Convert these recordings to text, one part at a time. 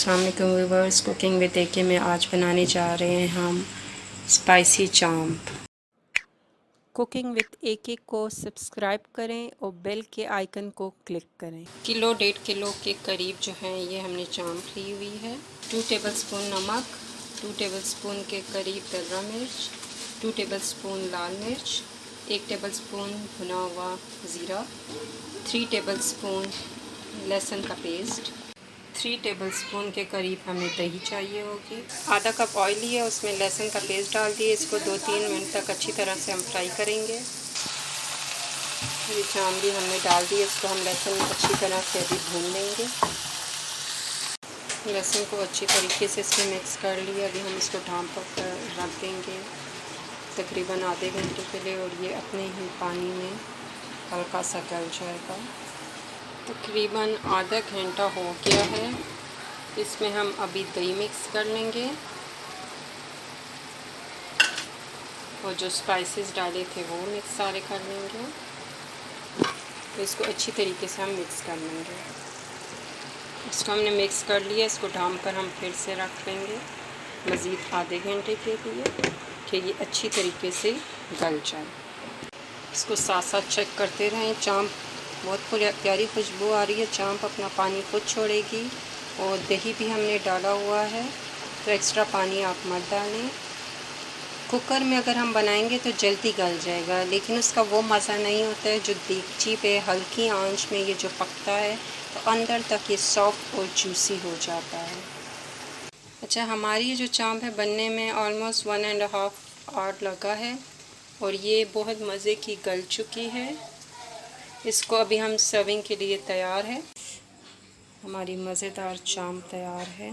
अस्सलाम वालेकुम viewers, cooking with एके में आज बनाने जा रहे हैं हम स्पाइसी चांप। कुकिंग विद एके को सब्सक्राइब करें और बेल के आइकन को क्लिक करें। किलो 1.5 किलो के करीब जो है ये हमने चांप ली हुई है। 2 टेबलस्पून नमक, 2 टेबलस्पून के करीब दर्रा मिर्च, 2 टेबलस्पून लाल मिर्च, 1 टेबलस्पून भुना हुआ ज़ीरा, 3 टेबलस्पून लहसुन का पेस्ट, 3 टेबलस्पून के करीब हमें दही चाहिए होगी। आधा कप ऑयल लिया, उसमें लहसुन का पेस्ट डाल दिए। इसको 2-3 मिनट तक अच्छी तरह से हम फ्राई करेंगे। ये चांप भी हमने डाल दी, इसको हम लहसुन अच्छी तरह से अभी भून लेंगे। लहसुन को अच्छी तरीके से इसमें मिक्स कर लिया। अभी हम इसको ढाँप कर रख देंगे तकरीबन आधे घंटे के लिए, और ये अपने ही पानी में हल्का सा गल जाएगा। तकरीबन आधा घंटा हो गया है। इसमें हम अभी दही मिक्स कर लेंगे और जो स्पाइसेस डाले थे वो मिक्स सारे कर लेंगे। तो इसको अच्छी तरीके से हम मिक्स कर लेंगे। इसको हमने मिक्स कर लिया, इसको ढाँप कर हम फिर से रख लेंगे मज़ीद आधे घंटे के लिए कि ये अच्छी तरीके से गल जाए। इसको साथ साथ चेक करते रहें। चांप बहुत प्यारी खुशबू आ रही है। चांप अपना पानी खुद छोड़ेगी और दही भी हमने डाला हुआ है, तो एक्स्ट्रा पानी आप मत डालें। कुकर में अगर हम बनाएंगे तो जल्दी गल जाएगा, लेकिन उसका वो मज़ा नहीं होता है जो देगची पे हल्की आंच में ये जो पकता है तो अंदर तक ये सॉफ्ट और जूसी हो जाता है। अच्छा, हमारी जो चांप है बनने में ऑलमोस्ट 1.5 आवर लगा है और ये बहुत मज़े की गल चुकी है। इसको अभी हम सर्विंग के लिए तैयार है। हमारी मज़ेदार चांप तैयार है।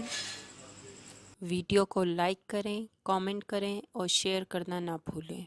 वीडियो को लाइक करें, कमेंट करें और शेयर करना ना भूलें।